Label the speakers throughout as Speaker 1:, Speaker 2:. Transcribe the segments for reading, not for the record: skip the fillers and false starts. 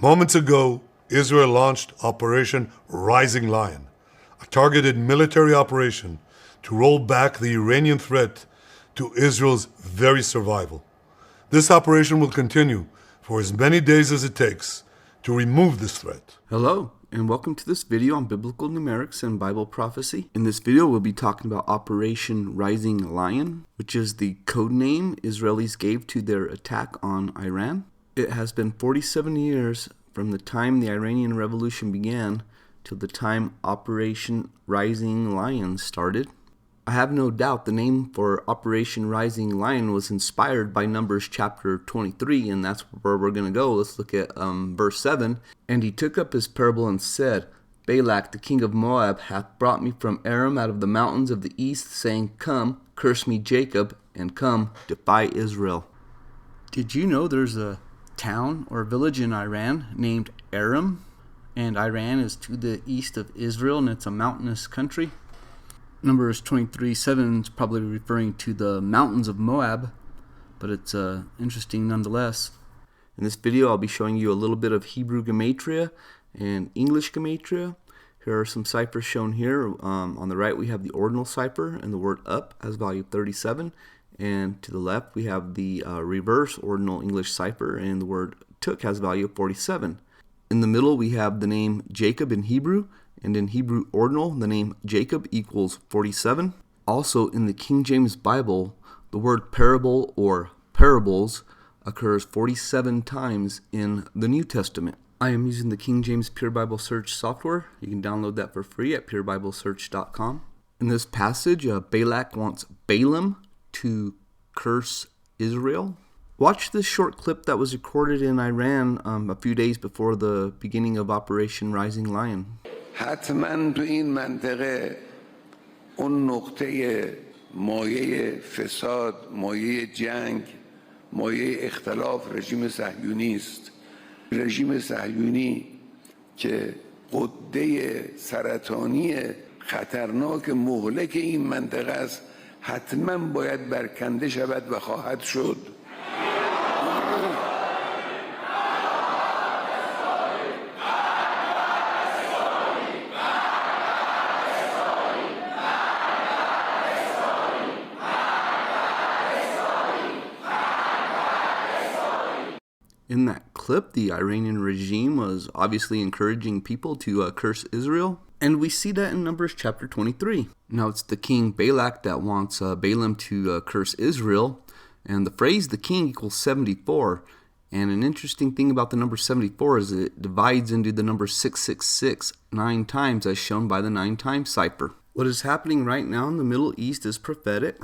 Speaker 1: Moments ago, Israel launched Operation Rising Lion, a targeted military operation to roll back the Iranian threat to Israel's very survival. This operation will continue for as many days as it takes to remove this threat.
Speaker 2: Hello, and welcome to this video on biblical numerics and Bible prophecy. In this video, we'll be talking about Operation Rising Lion, which is the code name Israelis gave to their attack on Iran. It has been 47 years from the time the Iranian Revolution began till the time Operation Rising Lion started. I have no doubt the name for Operation Rising Lion was inspired by Numbers chapter 23, and that's where we're going to go. Let's look at verse 7. And he took up his parable and said, Balak the king of Moab hath brought me from Aram out of the mountains of the east, saying, Come, curse me Jacob, and come, defy Israel. Did you know there's a town or village in Iran named Aram? And Iran is to the east of Israel, and it's a mountainous country. Numbers 23:7 is probably referring to the mountains of Moab, but it's interesting nonetheless. In this video, I'll be showing you a little bit of Hebrew gematria and English gematria. Here are some ciphers shown here. On the right, we have the ordinal cipher, and the word up has value 37. And to the left, we have the reverse ordinal English cipher, and the word took has value of 47. In the middle, we have the name Jacob in Hebrew, and in Hebrew ordinal, the name Jacob equals 47. Also, in the King James Bible, the word parable or parables occurs 47 times in the New Testament. I am using the King James Pure Bible Search software. You can download that for free at purebiblesearch.com. In this passage, Balak wants Balaam to curse Israel. Watch this short clip that was recorded in Iran a few days before the beginning of Operation Rising Lion.
Speaker 3: حتما تو این منطقه اون نقطه مایه فساد، مایه جنگ، مایه اختلاف رژیم صهیونی است. رژیم صهیونی که غده سرطانی خطرناک مهلک این منطقه است، حتما باید برکنده شود و خواهد شد.
Speaker 2: In that clip, the Iranian regime was obviously encouraging people to curse Israel, and we see that in Numbers chapter 23. Now it's the king Balak that wants Balaam to curse Israel, and the phrase the king equals 74. And an interesting thing about the number 74 is it divides into the number 666 9 times, as shown by the 9 times cipher. What is happening right now in the Middle East is prophetic.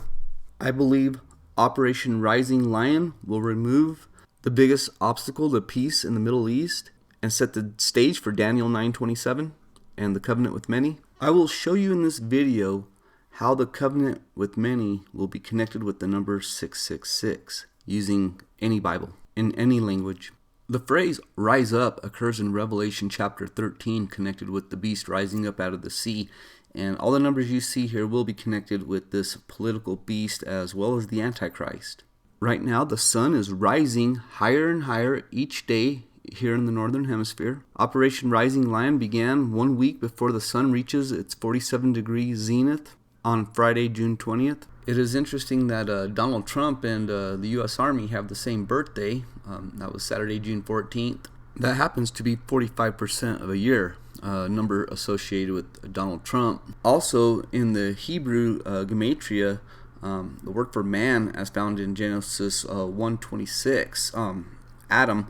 Speaker 2: I believe Operation Rising Lion will remove the biggest obstacle to peace in the Middle East and set the stage for Daniel 9:27 and the covenant with many. I will show you in this video how the covenant with many will be connected with the number 666 using any Bible in any language. The phrase rise up occurs in Revelation chapter 13, connected with the beast rising up out of the sea, and all the numbers you see here will be connected with this political beast as well as the Antichrist. Right now, the sun is rising higher and higher each day here in the Northern Hemisphere. Operation Rising Lion began 1 week before the sun reaches its 47-degree zenith on Friday, June 20th. It is interesting that Donald Trump and the U.S. Army have the same birthday. That was Saturday, June 14th. That happens to be 45% of a year, number associated with Donald Trump. Also, in the Hebrew gematria, the word for man, as found in Genesis 1:26, Adam,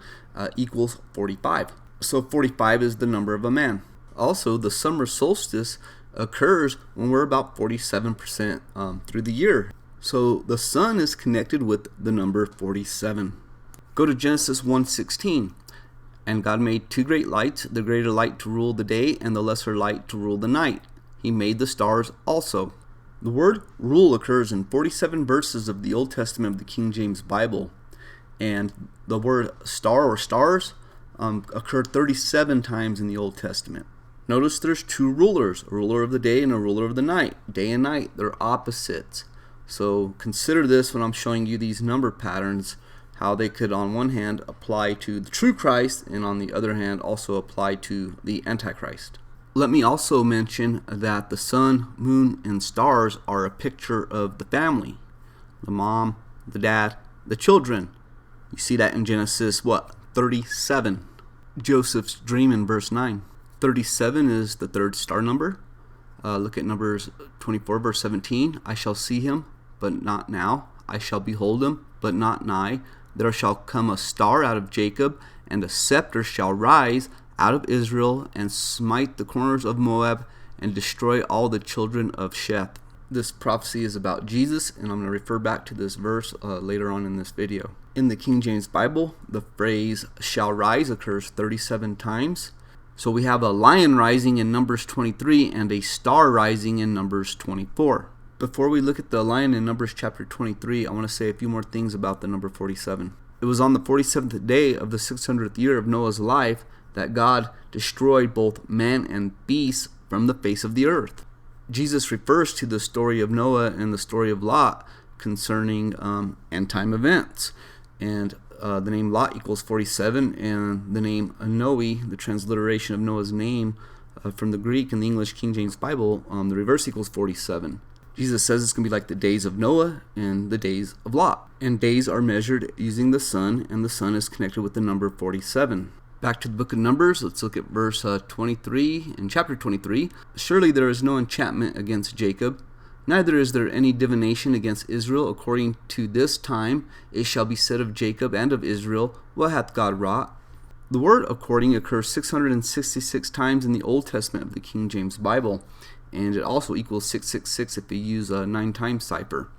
Speaker 2: equals 45. So 45 is the number of a man. Also, the summer solstice occurs when we're about 47% through the year. So the sun is connected with the number 47. Go to Genesis 1:16. And God made 2 great lights, the greater light to rule the day and the lesser light to rule the night. He made the stars also. The word rule occurs in 47 verses of the Old Testament of the King James Bible, and the word star or stars occurred 37 times in the Old Testament. Notice there's 2 rulers, a ruler of the day and a ruler of the night. Day and night, they're opposites. So consider this when I'm showing you these number patterns, how they could on one hand apply to the true Christ and on the other hand also apply to the Antichrist. Let me also mention that the sun, moon, and stars are a picture of the family. The mom, the dad, the children. You see that in Genesis 37. Joseph's dream in verse 9. 37 is the third star number. Look at Numbers 24 verse 17. I shall see him, but not now. I shall behold him, but not nigh. There shall come a star out of Jacob, and a scepter shall rise out of Israel, and smite the corners of Moab, and destroy all the children of Sheth. This prophecy is about Jesus, and I'm going to refer back to this verse later on in this video. In the King James Bible, the phrase shall rise occurs 37 times. So we have a lion rising in Numbers 23 and a star rising in Numbers 24. Before we look at the lion in Numbers chapter 23, I want to say a few more things about the number 47. It was on the 47th day of the 600th year of Noah's life that God destroyed both man and beasts from the face of the earth. Jesus refers to the story of Noah and the story of Lot concerning end time events. And the name Lot equals 47, and the name Noe, the transliteration of Noah's name from the Greek in the English King James Bible, the reverse equals 47. Jesus says it's going to be like the days of Noah and the days of Lot. And days are measured using the sun, and the sun is connected with the number 47. Back to the book of Numbers, let's look at verse 23 in chapter 23. Surely there is no enchantment against Jacob, neither is there any divination against Israel. According to this time it shall be said of Jacob and of Israel, what hath God wrought? The word according occurs 666 times in the Old Testament of the King James Bible, and it also equals 666 if you use a 9-time cipher.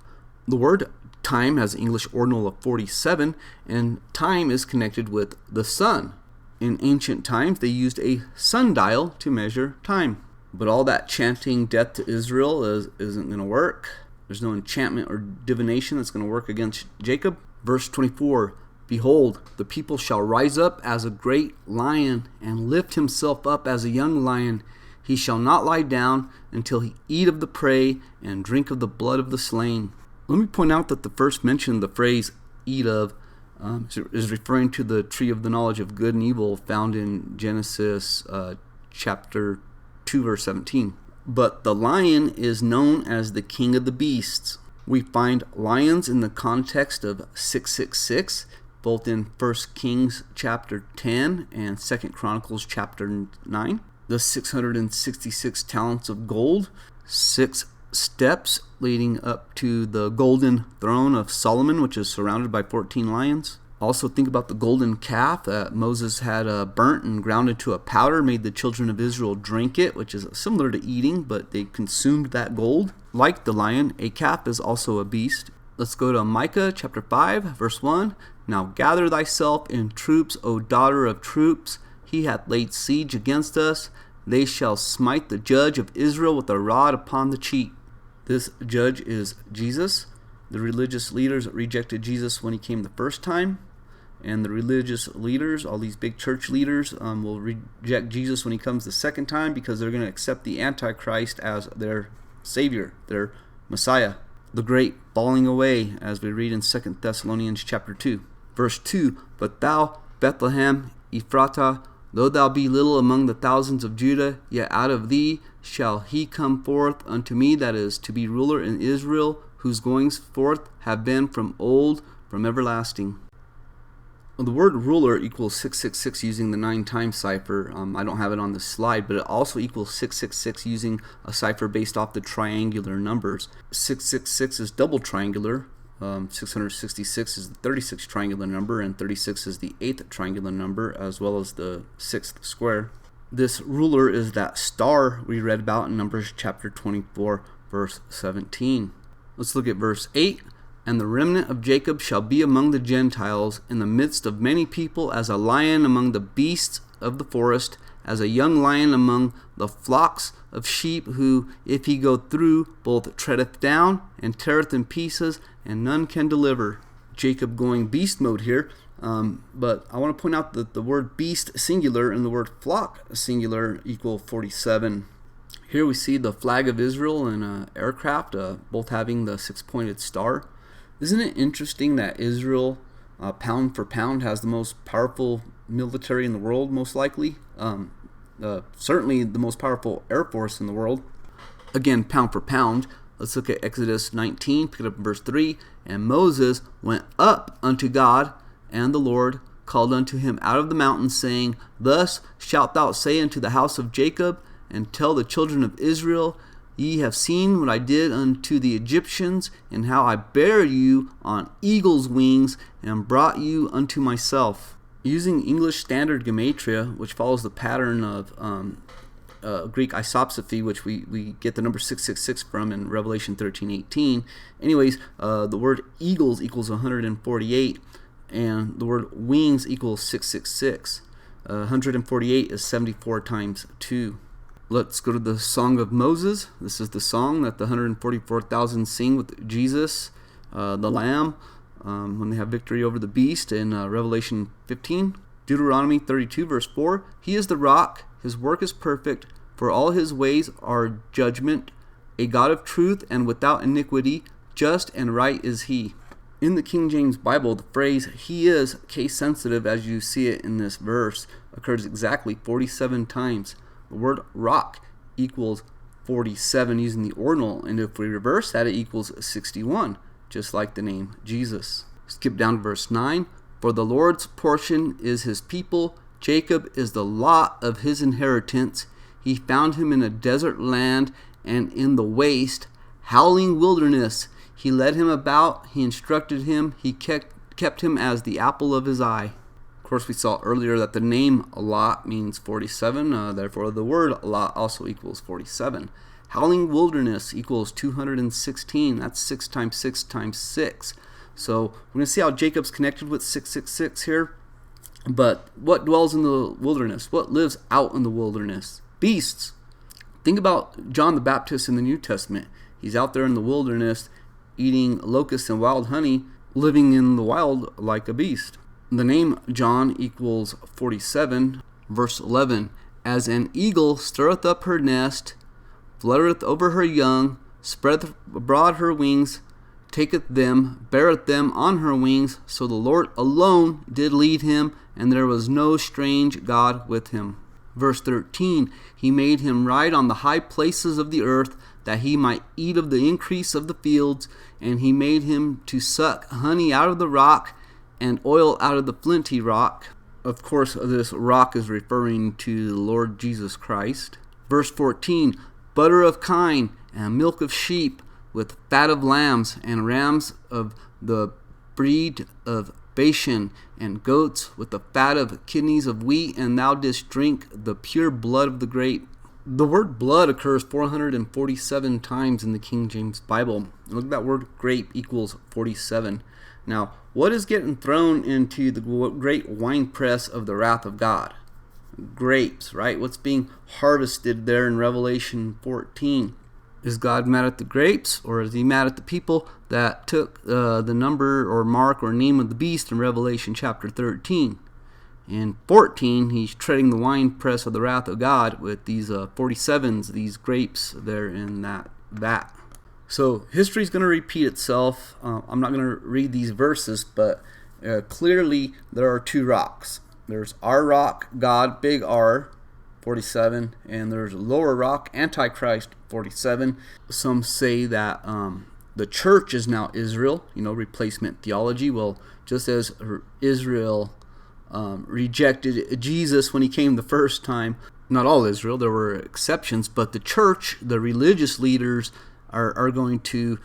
Speaker 2: The word time has an English ordinal of 47, and time is connected with the sun. In ancient times, they used a sundial to measure time. But all that chanting death to Israel isn't going to work. There's no enchantment or divination that's going to work against Jacob. Verse 24, behold, the people shall rise up as a great lion and lift himself up as a young lion. He shall not lie down until he eat of the prey and drink of the blood of the slain. Let me point out that the first mention of the phrase eat of is referring to the tree of the knowledge of good and evil found in Genesis chapter 2 verse 17. But the lion is known as the king of the beasts. We find lions in the context of 666, both in 1 Kings chapter 10 and 2 Chronicles chapter 9. The 666 talents of gold, 6 steps leading up to the golden throne of Solomon, which is surrounded by 14 lions. Also think about the golden calf that Moses had burnt and ground into a powder, made the children of Israel drink it, which is similar to eating, but they consumed that gold. Like the lion, a calf is also a beast. Let's go to Micah chapter 5, verse 1. Now gather thyself in troops, O daughter of troops. He hath laid siege against us. They shall smite the judge of Israel with a rod upon the cheek. This judge is Jesus. The religious leaders rejected Jesus when he came the first time. And the religious leaders, all these big church leaders, will reject Jesus when he comes the second time because they're going to accept the Antichrist as their Savior, their Messiah. The great falling away, as we read in 2 Thessalonians chapter 2. Verse 2, but thou, Bethlehem, Ephratah, though thou be little among the thousands of Judah, yet out of thee shall he come forth unto me that is to be ruler in Israel, whose goings forth have been from old, from everlasting. The word ruler equals 666 using the 9-time cipher. I don't have it on the slide, but it also equals 666 using a cipher based off the triangular numbers. 666 is double triangular. 666 is the 36th triangular number, and 36 is the 8th triangular number, as well as the 6th square. This ruler is that star we read about in Numbers chapter 24, verse 17. Let's look at verse 8. And the remnant of Jacob shall be among the Gentiles in the midst of many people, as a lion among the beasts of the forest, as a young lion among the flocks of sheep, who, if he go through, both treadeth down and teareth in pieces, and none can deliver. Jacob going beast mode here, but I want to point out that the word beast singular and the word flock singular equal 47. Here we see the flag of Israel and an aircraft, both having the 6-pointed star. Isn't it interesting that Israel pound for pound has the most powerful military in the world, most likely. Certainly the most powerful air force in the world. Again, pound for pound. Let's look at Exodus 19, pick it up in verse 3. And Moses went up unto God, and the Lord called unto him out of the mountain, saying, Thus shalt thou say unto the house of Jacob, and tell the children of Israel, Ye have seen what I did unto the Egyptians, and how I bare you on eagle's wings, and brought you unto myself. Using English Standard Gematria, which follows the pattern of Greek isopsephy, which we get the number 666 from in Revelation 13:18. Anyways, the word eagles equals 148, and the word wings equals 666. 148 is 74 times 2. Let's go to the Song of Moses. This is the song that the 144,000 sing with Jesus, the Lamb, when they have victory over the beast in Revelation 15. Deuteronomy 32 verse 4. He is the rock, his work is perfect, for all his ways are judgment, a God of truth and without iniquity, just and right is he. In the King James Bible, the phrase he is case sensitive, as you see it in this verse, occurs exactly 47 times. The word rock equals 47 using the ordinal, and if we reverse that, it equals 61, just like the name Jesus. Skip down to verse 9. For the Lord's portion is his people, Jacob is the lot of his inheritance. He found him in a desert land and in the waste, howling wilderness. He led him about, he instructed him, he kept him as the apple of his eye. Of course, we saw earlier that the name lot means 47, therefore the word lot also equals 47. Howling wilderness equals 216, that's 6 times 6 times 6. So we're going to see how Jacob's connected with 666 here. But what dwells in the wilderness? What lives out in the wilderness? Beasts. Think about John the Baptist in the New Testament. He's out there in the wilderness eating locusts and wild honey, living in the wild like a beast. The name John equals 47. Verse 11. As an eagle stirreth up her nest, fluttereth over her young, spreadeth abroad her wings, taketh them, beareth them on her wings. So the Lord alone did lead him, and there was no strange God with him. Verse 13. He made him ride on the high places of the earth, that he might eat of the increase of the fields, and he made him to suck honey out of the rock, and oil out of the flinty rock. Of course, this rock is referring to the Lord Jesus Christ. Verse 14. Butter of kine, and milk of sheep, with fat of lambs, and rams of the breed of Bashan, and goats with the fat of kidneys of wheat, and thou didst drink the pure blood of the grape. The word blood occurs 447 times in the King James Bible. Look at that word grape equals 47. Now, what is getting thrown into the great winepress of the wrath of God? Grapes, right? What's being harvested there in Revelation 14? Is God mad at the grapes, or is he mad at the people that took the number or mark or name of the beast in Revelation chapter 13? In 14, he's treading the winepress of the wrath of God with these 47s, these grapes there in that vat. So history is going to repeat itself. I'm not going to read these verses, but clearly there are two rocks. There's our rock, God, big R, 47, and there's lower rock, Antichrist, 47. Some say that the church is now Israel, replacement theology. Well, just as Israel rejected Jesus when he came the first time, not all Israel, there were exceptions, but the church, the religious leaders, are going to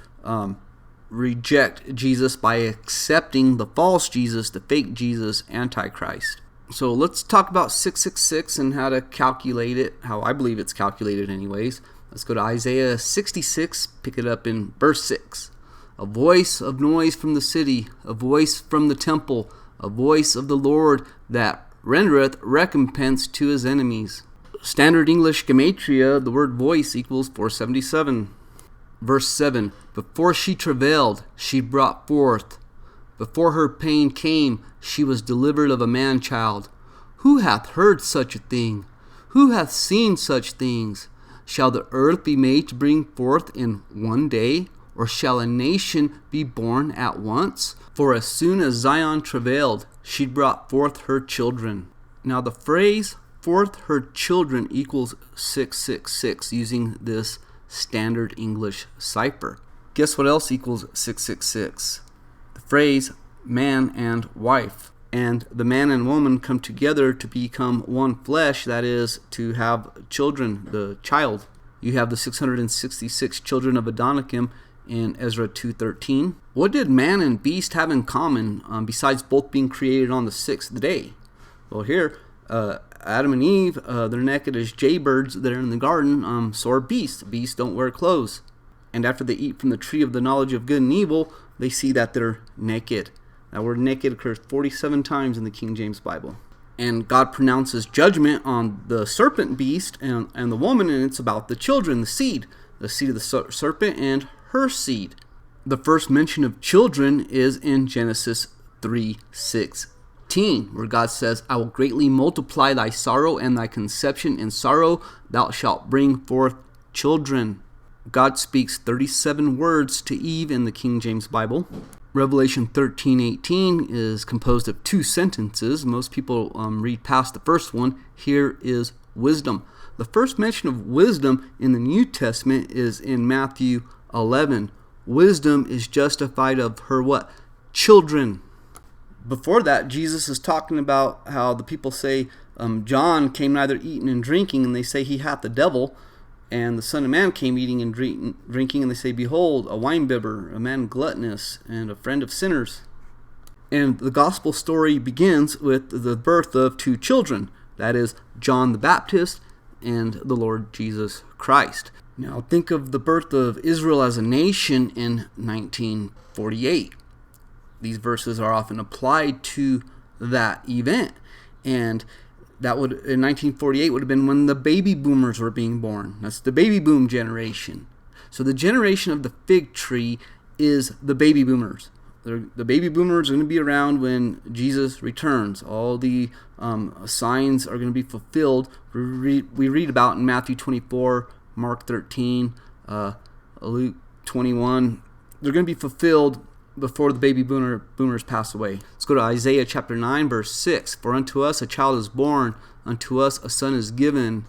Speaker 2: reject Jesus by accepting the false Jesus, the fake Jesus, Antichrist. So let's talk about 666 and how to calculate it, how I believe it's calculated anyways. Let's go to Isaiah 66, pick it up in verse 6. A voice of noise from the city, a voice from the temple, a voice of the Lord that rendereth recompense to his enemies. Standard English Gematria, the word voice equals 477. Verse 7. Before she travailed, she brought forth. Before her pain came, she was delivered of a man-child. Who hath heard such a thing? Who hath seen such things? Shall the earth be made to bring forth in one day, or shall a nation be born at once? For as soon as Zion travailed, she brought forth her children. Now the phrase forth her children equals 666 using this standard English cipher. Guess what else equals 666? The phrase man and wife. And the man and woman come together to become one flesh, that is, to have children, the child. You have the 666 children of Adonikim in Ezra 2:13. What did man and beast have in common besides both being created on the sixth day? Well, here, Adam and Eve, they're naked as jaybirds there in the garden, so are beasts. Beasts don't wear clothes. And after they eat from the tree of the knowledge of good and evil, they see that they're naked. That word naked occurs 47 times in the King James Bible. And God pronounces judgment on the serpent beast and the woman, and it's about the children, the seed of the serpent and her seed. The first mention of children is in Genesis 3:16, where God says, I will greatly multiply thy sorrow and thy conception in sorrow, thou shalt bring forth children. God speaks 37 words to Eve in the King James Bible. Revelation 13:18 is composed of two sentences. Most people read past the first one. Here is wisdom. The first mention of wisdom in the New Testament is in Matthew 11. Wisdom is justified of her what? Children. Before that, Jesus is talking about how the people say John came neither eating and drinking, and they say he hath the devil. And the Son of Man came eating and drinking, and they say, behold, a winebibber, a man gluttonous, and a friend of sinners. And the gospel story begins with the birth of two children. That is John the Baptist and the Lord Jesus Christ. Now think of the birth of Israel as a nation in 1948. These verses are often applied to that event. And that would, in 1948, would have been when the baby boomers were being born. That's the baby boom generation. So the generation of the fig tree is the baby boomers. The baby boomers are going to be around when Jesus returns. All the signs are going to be fulfilled. We read about in Matthew 24, Mark 13, Luke 21. They're going to be fulfilled before the baby boomers pass away. Let's go to Isaiah chapter 9, verse 6. For unto us a child is born, unto us a son is given,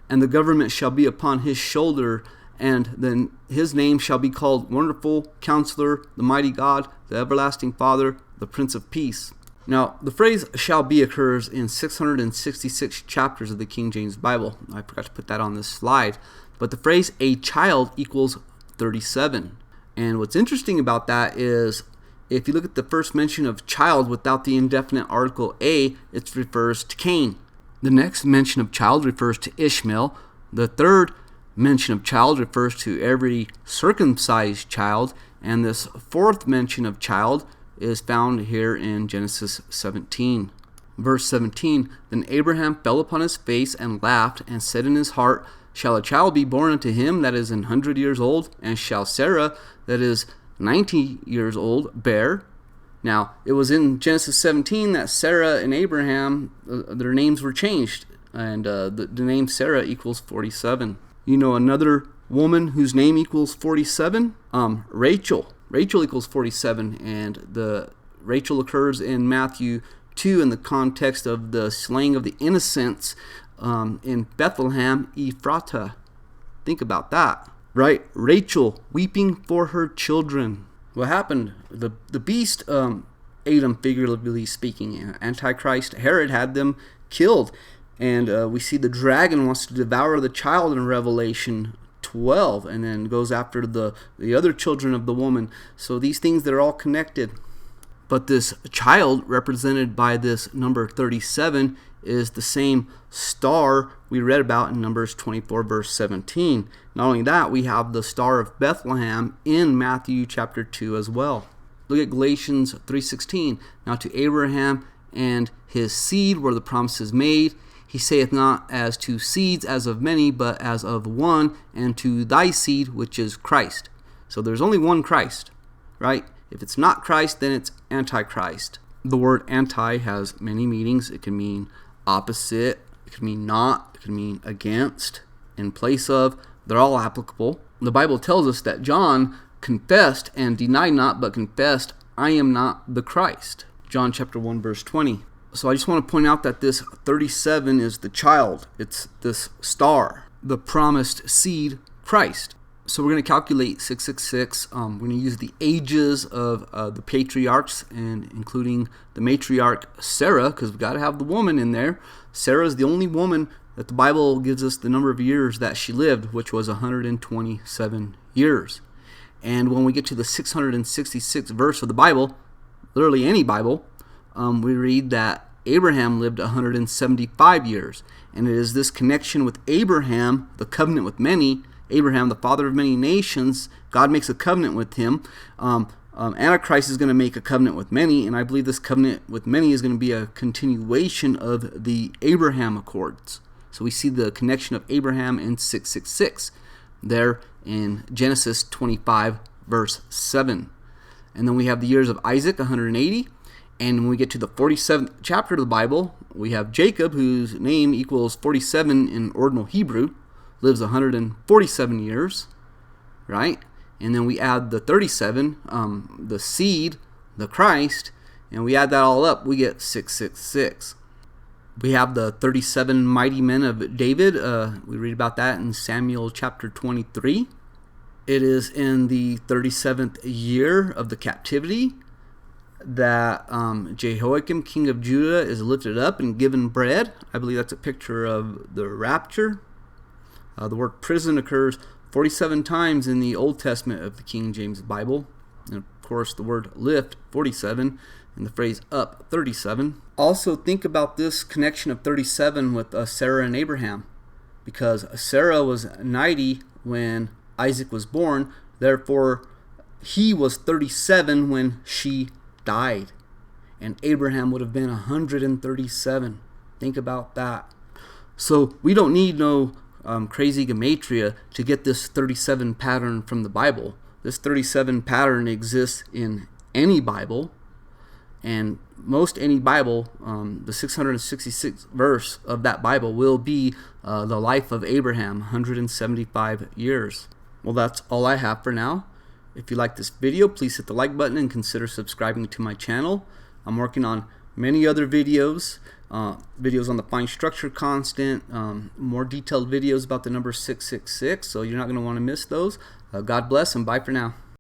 Speaker 2: and the government shall be upon his shoulder, and then his name shall be called Wonderful, Counselor, the Mighty God, the Everlasting Father, the Prince of Peace. Now, the phrase shall be occurs in 666 chapters of the King James Bible. I forgot to put that on this slide. But the phrase a child equals 37. And what's interesting about that is if you look at the first mention of child without the indefinite article a, it refers to Cain. The next mention of child refers to Ishmael. The third mention of child refers to every circumcised child. And this fourth mention of child is found here in Genesis 17. Verse 17, Then Abraham fell upon his face and laughed and said in his heart, Shall a child be born unto him that is 100 years old? And shall Sarah, that is 90 years old, bear? Now, it was in Genesis 17 that Sarah and Abraham, their names were changed. And the name Sarah equals 47. You know another woman whose name equals 47? Rachel. Rachel equals 47. And the Rachel occurs in Matthew 2 in the context of the slaying of the innocents in Bethlehem, Ephratah. Think about that, right? Rachel weeping for her children. What happened? The beast ate them, figuratively speaking. Antichrist Herod had them killed. And we see the dragon wants to devour the child in Revelation 12 and then goes after the other children of the woman. So these things, they're all connected. But this child, represented by this number 37, is the same star we read about in Numbers 24, verse 17. Not only that, we have the Star of Bethlehem in Matthew chapter 2 as well. Look at Galatians 3:16. Now to Abraham and his seed were the promises made. He saith not as to seeds as of many, but as of one, and to thy seed, which is Christ. So there's only one Christ, right? If it's not Christ, then it's Antichrist. The word anti has many meanings. It can mean opposite, it can mean not, it can mean against, in place of. They're all applicable. The Bible tells us that John confessed and denied not, but confessed, I am not the Christ. John chapter 1, verse 20. So I just want to point out that this 37 is the child. It's this star, the promised seed, Christ. So we're going to calculate 666. We're going to use the ages of the patriarchs, and including the matriarch Sarah, because we've got to have the woman in there. Sarah is the only woman that the Bible gives us the number of years that she lived, which was 127 years. And when we get to the 666th verse of the Bible, literally any Bible, we read that Abraham lived 175 years. And it is this connection with Abraham, the covenant with many, Abraham, the father of many nations, God makes a covenant with him. Antichrist is going to make a covenant with many, and I believe this covenant with many is going to be a continuation of the Abraham Accords. So we see the connection of Abraham in 666 there in Genesis 25, verse 7. And then we have the years of Isaac, 180. And when we get to the 47th chapter of the Bible, we have Jacob, whose name equals 47 in ordinal Hebrew, lives 147 years, right? And then we add the 37, the seed, the Christ, and we add that all up, we get 666. We have the 37 mighty men of David. We read about that in Samuel chapter 23. It is in the 37th year of the captivity that Jehoiakim, king of Judah, is lifted up and given bread. I believe that's a picture of the rapture. The word prison occurs 47 times in the Old Testament of the King James Bible. And of course, the word lift, 47, and the phrase up, 37. Also, think about this connection of 37 with Sarah and Abraham, because Sarah was 90 when Isaac was born. Therefore, he was 37 when she died. And Abraham would have been 137. Think about that. So we don't need no crazy gematria to get this 37 pattern from the Bible. This 37 pattern exists in any Bible, and most any Bible, the 666th verse of that Bible will be the life of Abraham, 175 years. Well, that's all I have for now. If you like this video, please hit the like button and consider subscribing to my channel. I'm working on many other videos, videos on the fine structure constant, more detailed videos about the number 666, so you're not going to want to miss those. God bless, and bye for now.